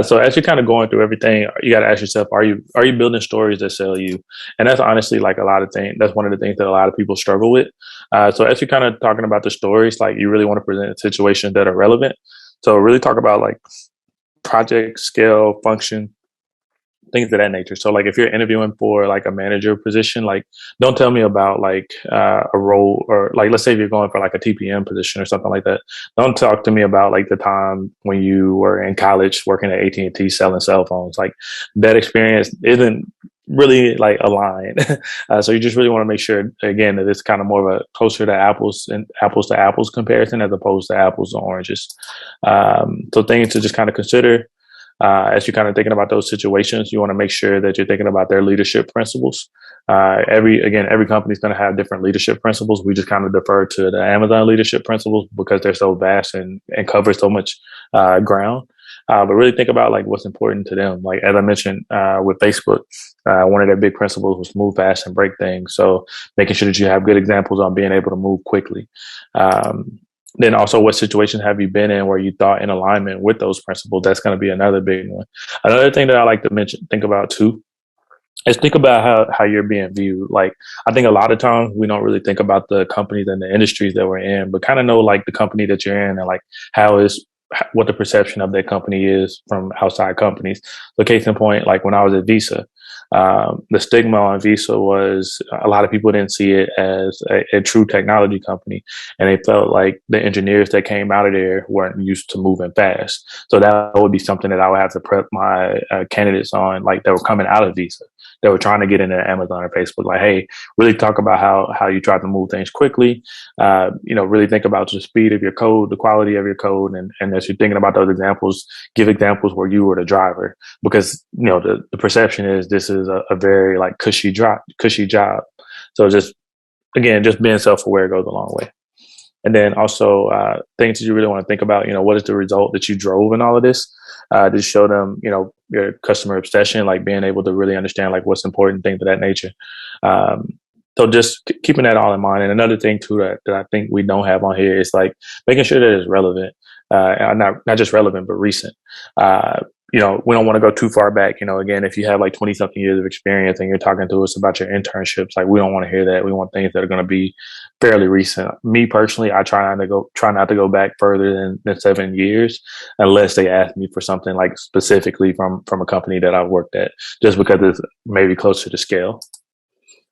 So as you're kind of going through everything, you got to ask yourself, are you building stories that sell you? And that's honestly like a lot of things. That's one of the things that a lot of people struggle with. So as you're kind of talking about the stories, like you really want to present situations that are relevant. So really talk about like project, scale, function, things of that nature. So like if you're interviewing for like a manager position, like don't tell me about like a role, or like let's say if you're going for like a TPM position or something like that. Don't talk to me about like the time when you were in college working at AT&T selling cell phones. Like that experience isn't really like aligned. So you just really want to make sure again that it's kind of more of a closer to apples and apples to apples comparison as opposed to apples and oranges. So things to just kind of consider as you're kind of thinking about those situations. You want to make sure that you're thinking about their leadership principles. Every company is going to have different leadership principles. We just kind of defer to the Amazon leadership principles because they're so vast and cover so much ground. But really think about like what's important to them. Like as I mentioned with Facebook, one of their big principles was move fast and break things. So making sure that you have good examples on being able to move quickly. Then also, what situations have you been in where you thought in alignment with those principles? That's going to be another big one. Another thing that I like to think about too, is think about how you're being viewed. Like, I think a lot of times we don't really think about the companies and the industries that we're in, but kind of know like the company that you're in and like what the perception of that company is from outside companies. So case in point, like when I was at Visa, the stigma on Visa was a lot of people didn't see it as a true technology company, and they felt like the engineers that came out of there weren't used to moving fast. So that would be something that I would have to prep my candidates on, like that were coming out of Visa, that were trying to get into Amazon or Facebook. Like, hey, really talk about how you try to move things quickly. Really think about the speed of your code, the quality of your code, and as you're thinking about those examples, give examples where you were the driver, because the perception is this is a very like cushy job. So just being self-aware goes a long way. And then also things that you really want to think about, what is the result that you drove in all of this? Just show them, your customer obsession, like being able to really understand like what's important, things of that nature. So just keeping that all in mind. And another thing too that I think we don't have on here is like making sure that it's relevant, not just relevant, but recent. We don't want to go too far back. Again, if you have like 20 something years of experience and you're talking to us about your internships, like we don't want to hear that. We want things that are going to be fairly recent. Me personally, I try not to go back further than 7 years unless they ask me for something like specifically from a company that I've worked at, just because it's maybe closer to scale.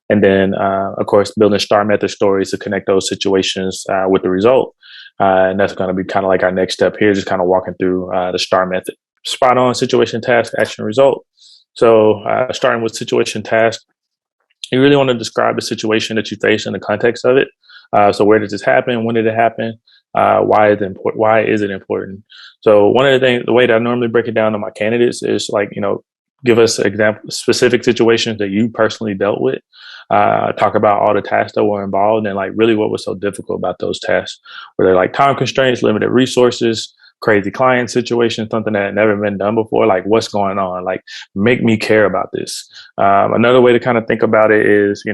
And then, of course, building STAR method stories to connect those situations with the result. And that's going to be kind of like our next step here, just kind of walking through the STAR method. Spot on: situation, task, action, result. So starting with situation, task, you really want to describe the situation that you face in the context of it. So where did this happen? When did it happen? Why is it important? Why is it important? So one of the things, the way that I normally break it down to my candidates is like, give us specific situations that you personally dealt with. Talk about all the tasks that were involved and like really what was so difficult about those tasks. Were there like time constraints, limited resources, crazy client situation, something that had never been done before? Like what's going on? Like make me care about this. Another way to kind of think about it is,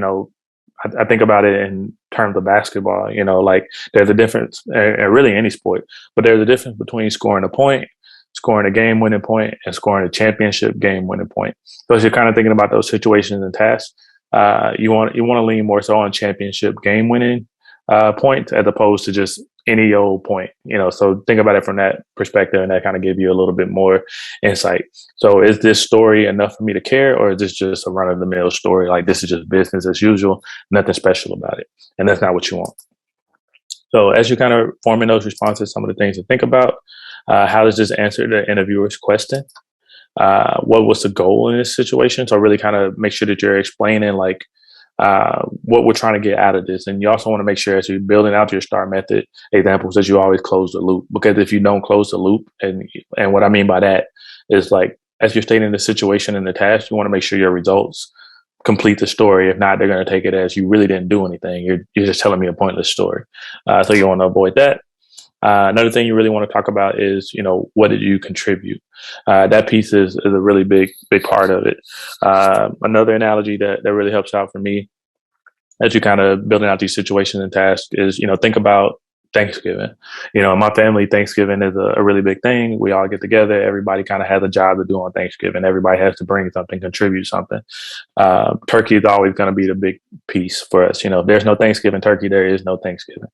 I think about it in terms of basketball. Like there's a difference, and really any sport, but there's a difference between scoring a point, scoring a game winning point, and scoring a championship game winning point. So as you're kind of thinking about those situations and tasks, you want to lean more so on championship game winning points as opposed to just any old point. So think about it from that perspective, and that kind of give you a little bit more insight. So is this story enough for me to care, or is this just a run of the mill story? Like this is just business as usual, nothing special about it, and that's not what you want. So as you're kind of forming those responses, some of the things to think about: how does this answer the interviewer's question? What was the goal in this situation? So really kind of make sure that you're explaining like what we're trying to get out of this. And you also want to make sure as you're building out your STAR method examples that you always close the loop, because if you don't close the loop, and what I mean by that is like, as you're stating the situation and the task, you want to make sure your results complete the story. If not, they're going to take it as you really didn't do anything. You're just telling me a pointless story. So you want to avoid that. Another thing you really want to talk about is, what did you contribute? That piece is a really big part of it. Another analogy that really helps out for me as you kind of building out these situations and tasks is, think about Thanksgiving. In my family, Thanksgiving is a really big thing. We all get together. Everybody kind of has a job to do on Thanksgiving. Everybody has to bring something, contribute something. Turkey is always going to be the big piece for us. There's no Thanksgiving turkey. There is no Thanksgiving.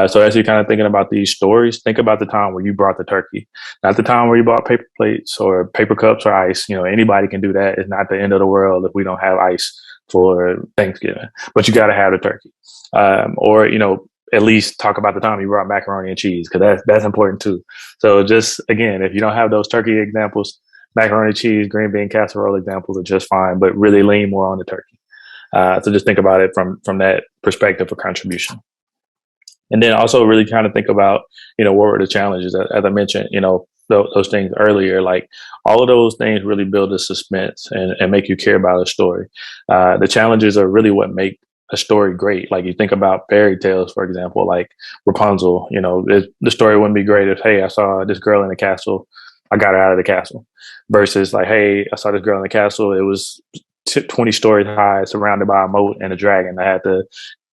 So as you're kind of thinking about these stories, think about the time where you brought the turkey, not the time where you bought paper plates or paper cups or ice. Anybody can do that. It's not the end of the world if we don't have ice for Thanksgiving, but you got to have the turkey. Or at least talk about the time you brought macaroni and cheese, because that's important too. So just again, if you don't have those turkey examples, macaroni and cheese, green bean casserole examples are just fine, but really lean more on the turkey. So just think about it from that perspective of contribution. And then also really kind of think about, what were the challenges? As I mentioned, those things earlier, like all of those things really build a suspense and make you care about a story. The challenges are really what make a story great. Like you think about fairy tales, for example, like Rapunzel, the story wouldn't be great if, hey, I saw this girl in the castle, I got her out of the castle, versus like, hey, I saw this girl in the castle, it was 20 stories high, surrounded by a moat and a dragon. I had to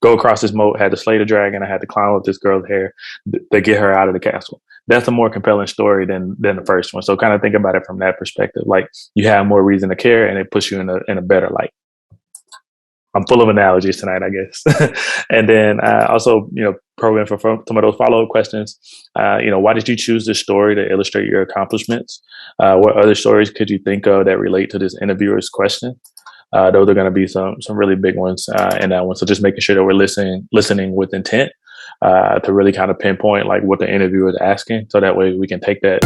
go across this moat, had to slay the dragon, I had to climb up this girl's hair to get her out of the castle. That's a more compelling story than the first one. So kind of think about it from that perspective. Like you have more reason to care, and it puts you in a better light. I'm full of analogies tonight, I guess. And then also, probing for some of those follow-up questions. Why did you choose this story to illustrate your accomplishments? What other stories could you think of that relate to this interviewer's question? Those are going to be some really big ones in that one. So just making sure that we're listening with intent to really kind of pinpoint like what the interviewer is asking. So that way we can take that